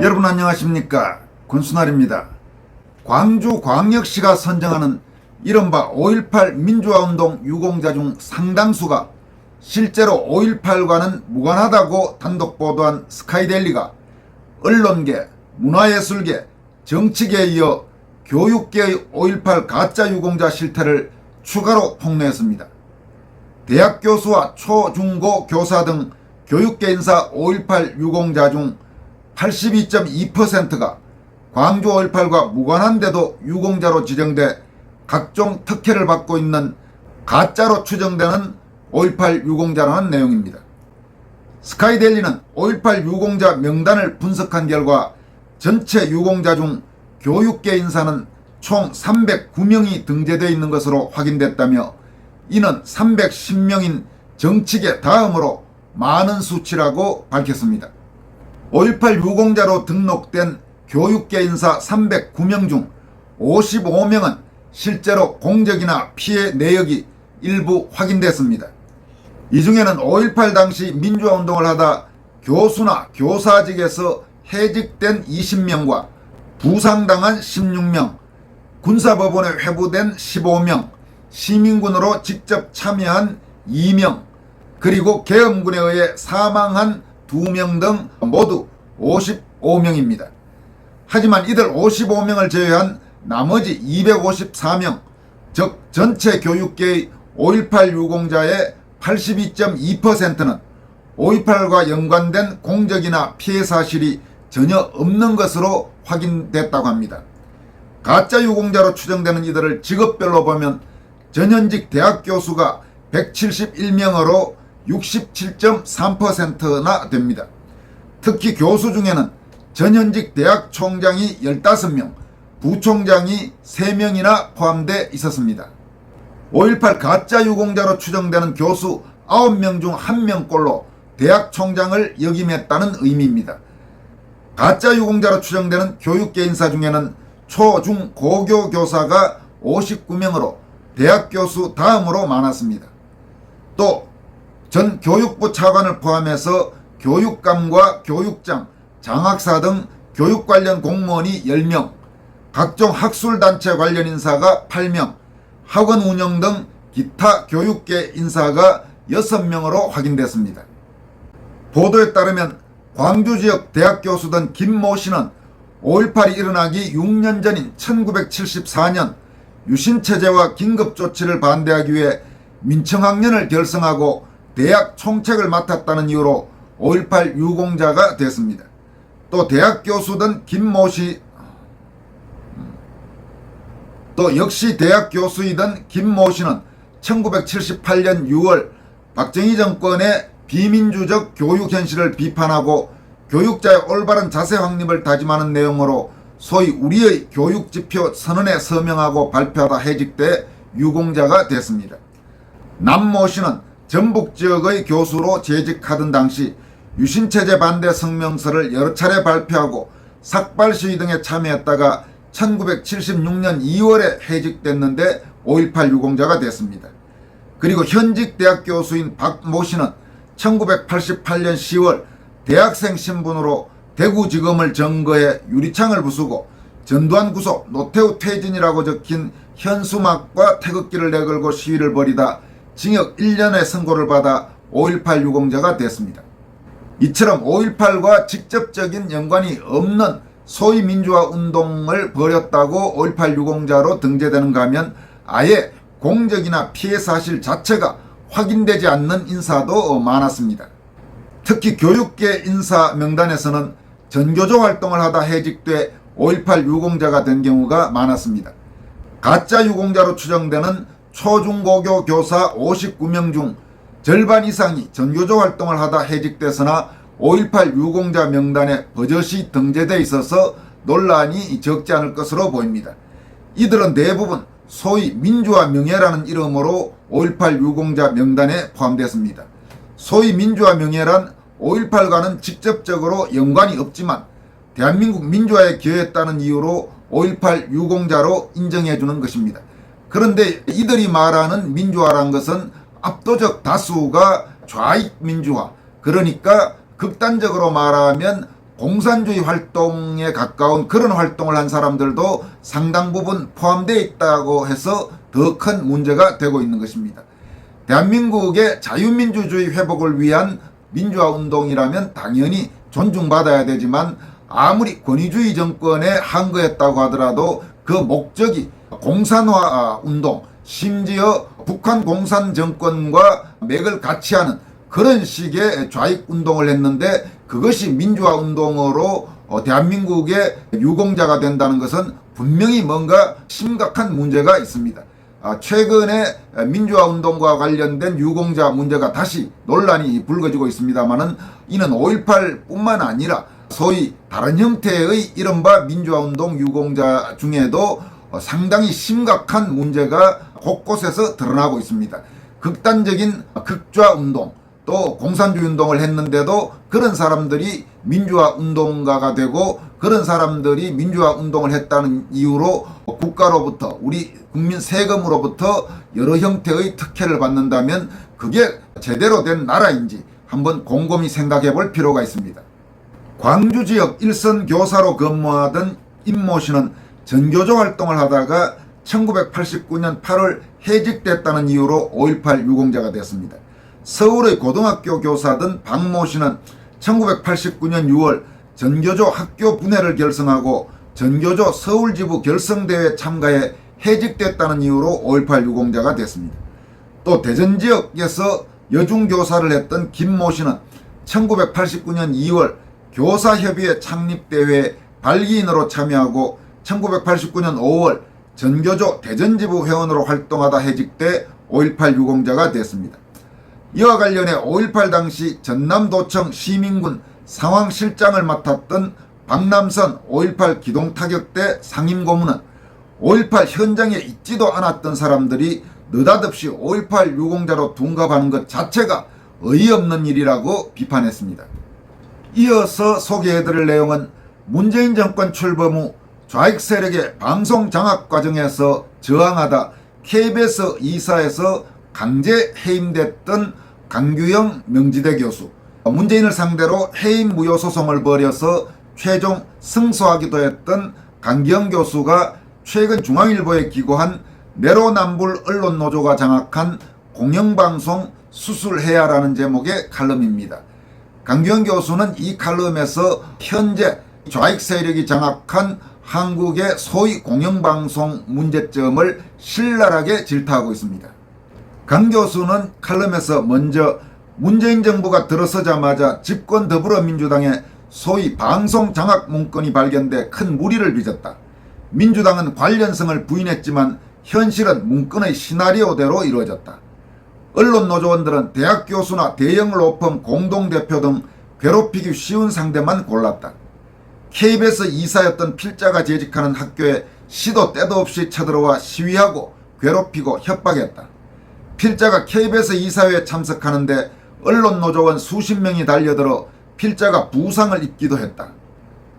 여러분 안녕하십니까? 권순할입니다. 광주광역시가 선정하는 이른바 5.18 민주화운동 유공자 중 상당수가 실제로 5.18과는 무관하다고 단독 보도한 스카이데일리가 언론계, 문화예술계, 정치계에 이어 교육계의 5.18 가짜 유공자 실태를 추가로 폭로했습니다. 대학 교수와 초, 중, 고 교사 등 교육계 인사 5.18 유공자 중 82.2%가 광주 5.18과 무관한데도 유공자로 지정돼 각종 특혜를 받고 있는 가짜로 추정되는 5.18 유공자라는 내용입니다. 스카이데일리는 5.18 유공자 명단을 분석한 결과 전체 유공자 중 교육계 인사는 총 309명이 등재되어 있는 것으로 확인됐다며 이는 310명인 정치계 다음으로 많은 수치라고 밝혔습니다. 5.18 유공자로 등록된 교육계 인사 309명 중 55명은 실제로 공적이나 피해 내역이 일부 확인됐습니다. 이 중에는 5.18 당시 민주화운동을 하다 교수나 교사직에서 해직된 20명과 부상당한 16명, 군사법원에 회부된 15명, 시민군으로 직접 참여한 2명, 그리고 계엄군에 의해 사망한 2명 등 모두 55명입니다. 하지만 이들 55명을 제외한 나머지 254명, 즉 전체 교육계의 5.18 유공자의 82.2%는 5.18과 연관된 공적이나 피해 사실이 전혀 없는 것으로 확인됐다고 합니다. 가짜 유공자로 추정되는 이들을 직업별로 보면 전현직 대학 교수가 171명으로 67.3%나 됩니다. 특히 교수 중에는 전현직 대학 총장이 15명, 부총장이 3명이나 포함되어 있었습니다. 5.18 가짜 유공자로 추정되는 교수 9명 중 1명꼴로 대학 총장을 역임했다는 의미입니다. 가짜 유공자로 추정되는 교육계 인사 중에는 초, 중, 고교 교사가 59명으로 대학 교수 다음으로 많았습니다. 또 전 교육부 차관을 포함해서 교육감과 교육장, 장학사 등 교육 관련 공무원이 10명, 각종 학술단체 관련 인사가 8명, 학원 운영 등 기타 교육계 인사가 6명으로 확인됐습니다. 보도에 따르면 광주 지역 대학 교수던 김모 씨는 5.18이 일어나기 6년 전인 1974년 유신체제와 긴급조치를 반대하기 위해 민청학년을 결성하고 대학 총책을 맡았다는 이유로 5.18 유공자가 됐습니다. 또 대학 교수던 김모 씨, 또 역시 대학 교수이던 김모 씨는 1978년 6월 박정희 정권의 비민주적 교육 현실을 비판하고 교육자의 올바른 자세 확립을 다짐하는 내용으로 소위 우리의 교육지표 선언에 서명하고 발표하다 해직돼 유공자가 됐습니다. 남모 씨는 전북 지역의 교수로 재직하던 당시 유신체제 반대 성명서를 여러 차례 발표하고 삭발시위 등에 참여했다가 1976년 2월에 해직됐는데 5.18 유공자가 됐습니다. 그리고 현직 대학 교수인 박모 씨는 1988년 10월 대학생 신분으로 대구지검을 점거해 유리창을 부수고 전두환 구속, 노태우 퇴진이라고 적힌 현수막과 태극기를 내걸고 시위를 벌이다 징역 1년의 선고를 받아 5.18 유공자가 됐습니다. 이처럼 5.18과 직접적인 연관이 없는 소위 민주화 운동을 벌였다고 5.18 유공자로 등재되는가 하면 아예 공적이나 피해 사실 자체가 확인되지 않는 인사도 많았습니다. 특히 교육계 인사 명단에서는 전교조 활동을 하다 해직돼 5.18 유공자가 된 경우가 많았습니다. 가짜 유공자로 추정되는 초중고교 교사 59명 중 절반 이상이 전교조 활동을 하다 해직돼서나 5.18 유공자 명단에 버젓이 등재되어 있어서 논란이 적지 않을 것으로 보입니다. 이들은 대부분 소위 민주화 명예라는 이름으로 5.18 유공자 명단에 포함됐습니다. 소위 민주화 명예란 5.18과는 직접적으로 연관이 없지만 대한민국 민주화에 기여했다는 이유로 5.18 유공자로 인정해 주는 것입니다. 그런데 이들이 말하는 민주화란 것은 압도적 다수가 좌익 민주화, 그러니까 극단적으로 말하면 공산주의 활동에 가까운 그런 활동을 한 사람들도 상당 부분 포함되어 있다고 해서 더 큰 문제가 되고 있는 것입니다. 대한민국의 자유민주주의 회복을 위한 민주화 운동이라면 당연히 존중받아야 되지만 아무리 권위주의 정권에 한 거였다고 하더라도 그 목적이 공산화 운동, 심지어 북한 공산 정권과 맥을 같이 하는 그런 식의 좌익 운동을 했는데 그것이 민주화 운동으로 대한민국의 유공자가 된다는 것은 분명히 뭔가 심각한 문제가 있습니다. 최근에 민주화 운동과 관련된 유공자 문제가 다시 논란이 불거지고 있습니다만은 이는 5.18뿐만 아니라 소위 다른 형태의 이른바 민주화 운동 유공자 중에도 상당히 심각한 문제가 곳곳에서 드러나고 있습니다. 극단적인 극좌 운동, 또 공산주의 운동을 했는데도 그런 사람들이 민주화 운동가가 되고 그런 사람들이 민주화 운동을 했다는 이유로 국가로부터 우리 국민 세금으로부터 여러 형태의 특혜를 받는다면 그게 제대로 된 나라인지 한번 곰곰이 생각해 볼 필요가 있습니다. 광주 지역 일선 교사로 근무하던 임모 씨는 전교조 활동을 하다가 1989년 8월 해직됐다는 이유로 5.18 유공자가 됐습니다. 서울의 고등학교 교사던 박모 씨는 1989년 6월 전교조 학교 분해를 결성하고 전교조 서울지부 결성대회에 참가해 해직됐다는 이유로 5.18 유공자가 됐습니다. 또 대전지역에서 여중교사를 했던 김모 씨는 1989년 2월 교사협의회 창립대회에 발기인으로 참여하고 1989년 5월 전교조 대전지부 회원으로 활동하다 해직돼 5.18 유공자가 됐습니다. 이와 관련해 5.18 당시 전남도청 시민군 상황실장을 맡았던 박남선 5.18 기동타격대 상임고문은 5.18 현장에 있지도 않았던 사람들이 느닷없이 5.18 유공자로 둔갑하는 것 자체가 어이없는 일이라고 비판했습니다. 이어서 소개해드릴 내용은 문재인 정권 출범 후 좌익 세력의 방송 장악 과정에서 저항하다 KBS 이사에서 강제 해임됐던 강규영 명지대 교수, 문재인을 상대로 해임 무효 소송을 벌여서 최종 승소하기도 했던 강규영 교수가 최근 중앙일보에 기고한 내로남불 언론노조가 장악한 공영방송 수술해야라는 제목의 칼럼입니다. 강규영 교수는 이 칼럼에서 현재 좌익 세력이 장악한 한국의 소위 공영방송 문제점을 신랄하게 질타하고 있습니다. 강 교수는 칼럼에서 먼저 문재인 정부가 들어서자마자 집권 더불어민주당의 소위 방송 장악 문건이 발견돼 큰 무리를 빚었다. 민주당은 관련성을 부인했지만 현실은 문건의 시나리오대로 이루어졌다. 언론 노조원들은 대학 교수나 대형 로펌 공동대표 등 괴롭히기 쉬운 상대만 골랐다. KBS 이사였던 필자가 재직하는 학교에 시도 때도 없이 쳐들어와 시위하고 괴롭히고 협박했다. 필자가 KBS 이사회에 참석하는데 언론 노조원 수십 명이 달려들어 필자가 부상을 입기도 했다.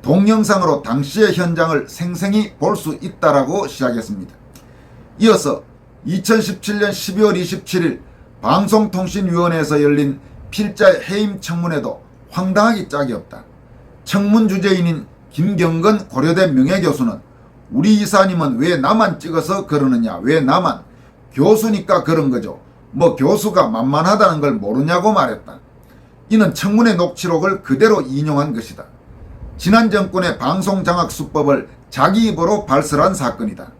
동영상으로 당시의 현장을 생생히 볼 수 있다라고 시작했습니다. 이어서 2017년 12월 27일 방송통신위원회에서 열린 필자의 해임 청문회도 황당하기 짝이 없다. 청문 주재인인 김경건 고려대 명예교수는 우리 이사님은 왜 나만 찍어서 그러느냐, 왜 나만, 교수니까 그런 거죠. 뭐 교수가 만만하다는 걸 모르냐고 말했다. 이는 청문회 녹취록을 그대로 인용한 것이다. 지난 정권의 방송장악수법을 자기 입으로 발설한 사건이다.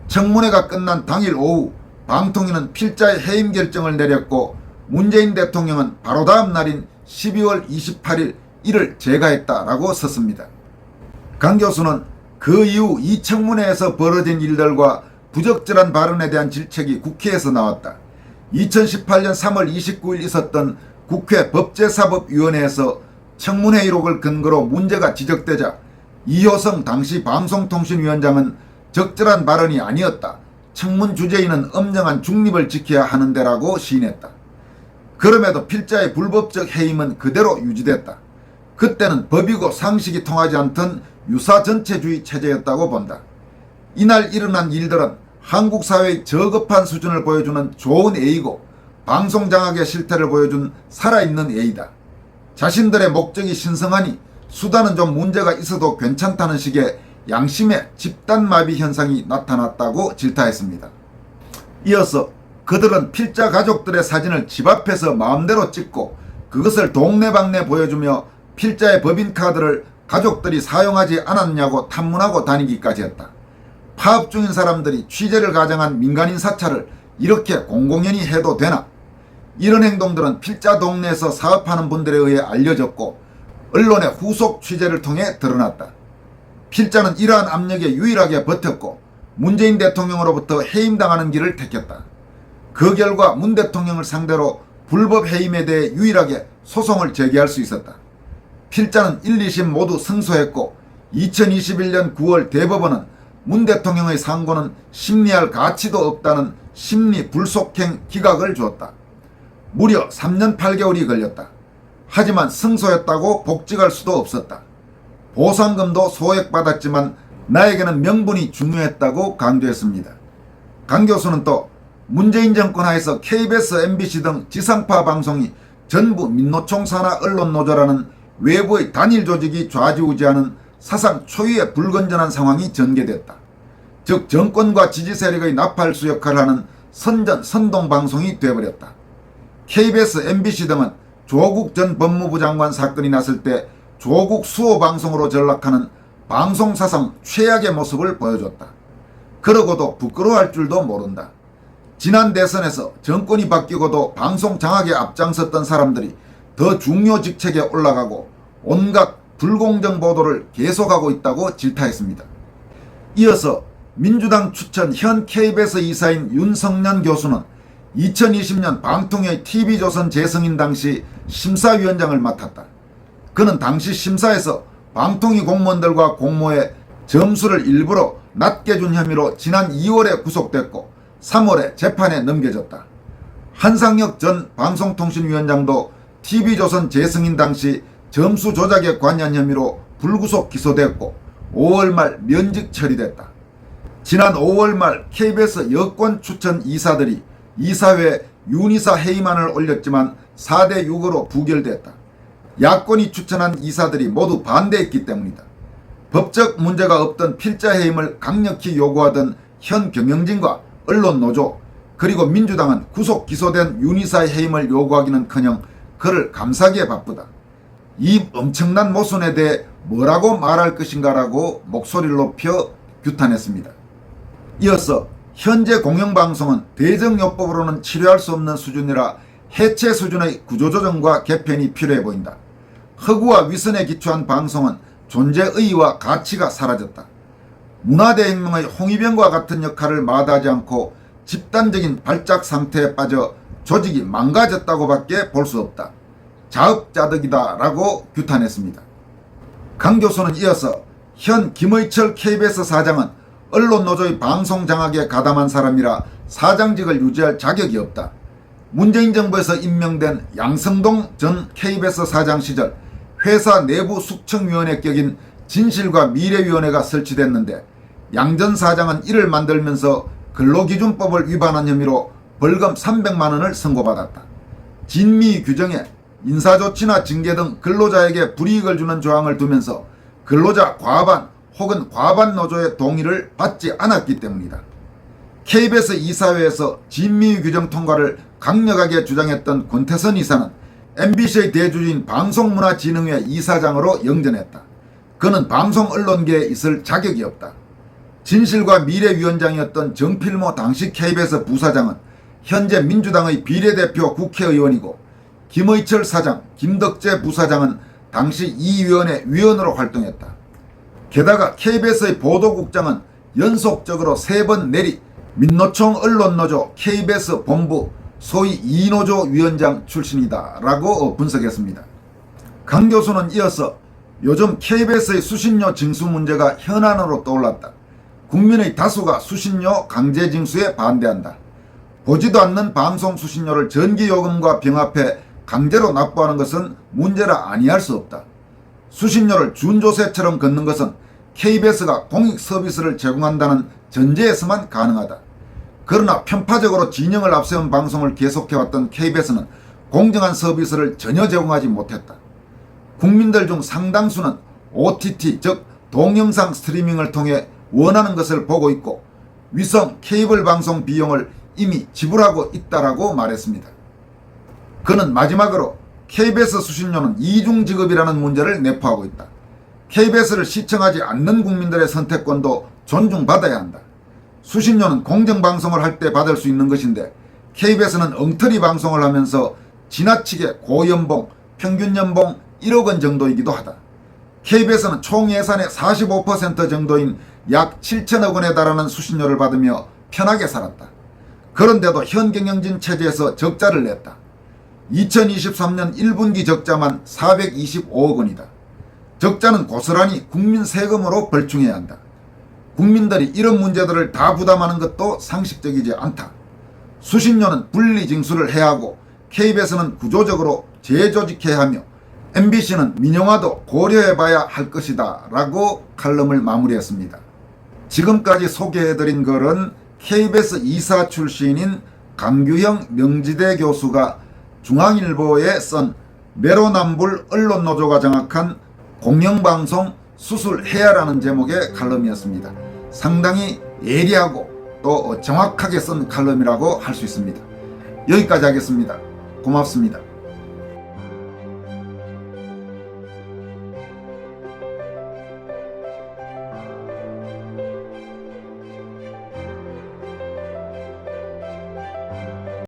청문회가 끝난 당일 오후 방통위는 필자의 해임 결정을 내렸고 문재인 대통령은 바로 다음 날인 12월 28일 이를 제거했다라고 썼습니다. 강 교수는 그 이후 이 청문회에서 벌어진 일들과 부적절한 발언에 대한 질책이 국회에서 나왔다. 2018년 3월 29일 있었던 국회 법제사법위원회에서 청문회 기록을 근거로 문제가 지적되자 이효성 당시 방송통신위원장은 적절한 발언이 아니었다. 청문 주재인은 엄정한 중립을 지켜야 하는데라고 시인했다. 그럼에도 필자의 불법적 해임은 그대로 유지됐다. 그때는 법이고 상식이 통하지 않던 유사전체주의 체제였다고 본다. 이날 일어난 일들은 한국 사회의 저급한 수준을 보여주는 좋은 예이고 방송 장악의 실태를 보여준 살아있는 예이다. 자신들의 목적이 신성하니 수단은 좀 문제가 있어도 괜찮다는 식의 양심의 집단마비 현상이 나타났다고 질타했습니다. 이어서 그들은 필자 가족들의 사진을 집 앞에서 마음대로 찍고 그것을 동네방네 보여주며 필자의 법인카드를 가족들이 사용하지 않았냐고 탐문하고 다니기까지 했다. 파업 중인 사람들이 취재를 가장한 민간인 사찰을 이렇게 공공연히 해도 되나? 이런 행동들은 필자 동네에서 사업하는 분들에 의해 알려졌고 언론의 후속 취재를 통해 드러났다. 필자는 이러한 압력에 유일하게 버텼고 문재인 대통령으로부터 해임당하는 길을 택했다. 그 결과 문 대통령을 상대로 불법 해임에 대해 유일하게 소송을 제기할 수 있었다. 필자는 1, 2심 모두 승소했고 2021년 9월 대법원은 문 대통령의 상고는 심리할 가치도 없다는 심리 불속행 기각을 주었다. 무려 3년 8개월이 걸렸다. 하지만 승소했다고 복직할 수도 없었다. 보상금도 소액받았지만 나에게는 명분이 중요했다고 강조했습니다. 강 교수는 또 문재인 정권 하에서 KBS, MBC 등 지상파 방송이 전부 민노총 산하 언론노조라는 외부의 단일 조직이 좌지우지하는 사상 초유의 불건전한 상황이 전개됐다. 즉 정권과 지지 세력의 나팔수 역할을 하는 선전 선동방송이 되어버렸다. KBS, MBC 등은 조국 전 법무부 장관 사건이 났을 때 조국 수호 방송으로 전락하는 방송사상 최악의 모습을 보여줬다. 그러고도 부끄러워할 줄도 모른다. 지난 대선에서 정권이 바뀌고도 방송 장악에 앞장섰던 사람들이 더 중요 직책에 올라가고 온갖 불공정 보도를 계속하고 있다고 질타했습니다. 이어서 민주당 추천 현 KBS 이사인 윤석년 교수는 2020년 방통위의 TV조선 재승인 당시 심사위원장을 맡았다. 그는 당시 심사에서 방통위 공무원들과 공모에 점수를 일부러 낮게 준 혐의로 지난 2월에 구속됐고 3월에 재판에 넘겨졌다. 한상혁 전 방송통신위원장도 TV조선 재승인 당시 점수 조작에 관여한 혐의로 불구속 기소됐고 5월 말 면직 처리됐다. 지난 5월 말 KBS 여권 추천 이사들이 이사회에 윤이사 해임안을 올렸지만 4대 6으로 부결됐다. 야권이 추천한 이사들이 모두 반대했기 때문이다. 법적 문제가 없던 필자 해임을 강력히 요구하던 현 경영진과 언론노조 그리고 민주당은 구속 기소된 윤이사의 해임을 요구하기는커녕 그를 감싸기에 바쁘다. 이 엄청난 모순에 대해 뭐라고 말할 것인가라고 목소리를 높여 규탄했습니다. 이어서 현재 공영방송은 대정요법으로는 치료할 수 없는 수준이라 해체 수준의 구조조정과 개편이 필요해 보인다. 허구와 위선에 기초한 방송은 존재의의와 가치가 사라졌다. 문화대혁명의 홍위병과 같은 역할을 마다하지 않고 집단적인 발작 상태에 빠져 조직이 망가졌다고 밖에 볼 수 없다. 자업자득이다 라고 규탄했습니다. 강 교수는 이어서 현 김의철 KBS 사장은 언론노조의 방송 장악에 가담한 사람이라 사장직을 유지할 자격이 없다. 문재인 정부에서 임명된 양성동 전 KBS 사장 시절 회사 내부 숙청위원회 격인 진실과 미래위원회가 설치됐는데 양 전 사장은 이를 만들면서 근로기준법을 위반한 혐의로 벌금 300만 원을 선고받았다. 진미 규정에 인사조치나 징계 등 근로자에게 불이익을 주는 조항을 두면서 근로자 과반 혹은 과반 노조의 동의를 받지 않았기 때문이다. KBS 이사회에서 진미 규정 통과를 강력하게 주장했던 권태선 이사는 MBC의 대주주인 방송문화진흥회 이사장으로 영전했다. 그는 방송 언론계에 있을 자격이 없다. 진실과 미래위원장이었던 정필모 당시 KBS 부사장은 현재 민주당의 비례대표 국회의원이고 김의철 사장, 김덕재 부사장은 당시 이 위원회 위원으로 활동했다. 게다가 KBS의 보도국장은 연속적으로 3번 내리 민노총 언론노조 KBS 본부 소위 이노조 위원장 출신이다 라고 분석했습니다. 강 교수는 이어서 요즘 KBS의 수신료 징수 문제가 현안으로 떠올랐다. 국민의 다수가 수신료 강제 징수에 반대한다. 보지도 않는 방송 수신료를 전기요금과 병합해 강제로 납부하는 것은 문제라 아니할 수 없다. 수신료를 준조세처럼 걷는 것은 KBS가 공익 서비스를 제공한다는 전제에서만 가능하다. 그러나 편파적으로 진영을 앞세운 방송을 계속해왔던 KBS는 공정한 서비스를 전혀 제공하지 못했다. 국민들 중 상당수는 OTT 즉 동영상 스트리밍을 통해 원하는 것을 보고 있고 위성 케이블 방송 비용을 이미 지불하고 있다라고 말했습니다. 그는 마지막으로 KBS 수신료는 이중지급이라는 문제를 내포하고 있다. KBS를 시청하지 않는 국민들의 선택권도 존중받아야 한다. 수신료는 공정방송을 할 때 받을 수 있는 것인데 KBS는 엉터리 방송을 하면서 지나치게 고연봉, 평균연봉 1억 원 정도이기도 하다. KBS는 총 예산의 45% 정도인 약 7천억 원에 달하는 수신료를 받으며 편하게 살았다. 그런데도 현경영진 체제에서 적자를 냈다. 2023년 1분기 적자만 425억 원이다. 적자는 고스란히 국민 세금으로 벌충해야 한다. 국민들이 이런 문제들을 다 부담하는 것도 상식적이지 않다. 수신료는 분리징수를 해야 하고 KBS는 구조적으로 재조직해야 하며 MBC는 민영화도 고려해봐야 할 것이다 라고 칼럼을 마무리했습니다. 지금까지 소개해드린 글은 KBS 이사 출신인 강규형 명지대 교수가 중앙일보에 쓴 내로남불 언론노조가 정확한 공영방송 수술해야라는 제목의 칼럼이었습니다. 상당히 예리하고 또 정확하게 쓴 칼럼이라고 할 수 있습니다. 여기까지 하겠습니다. 고맙습니다.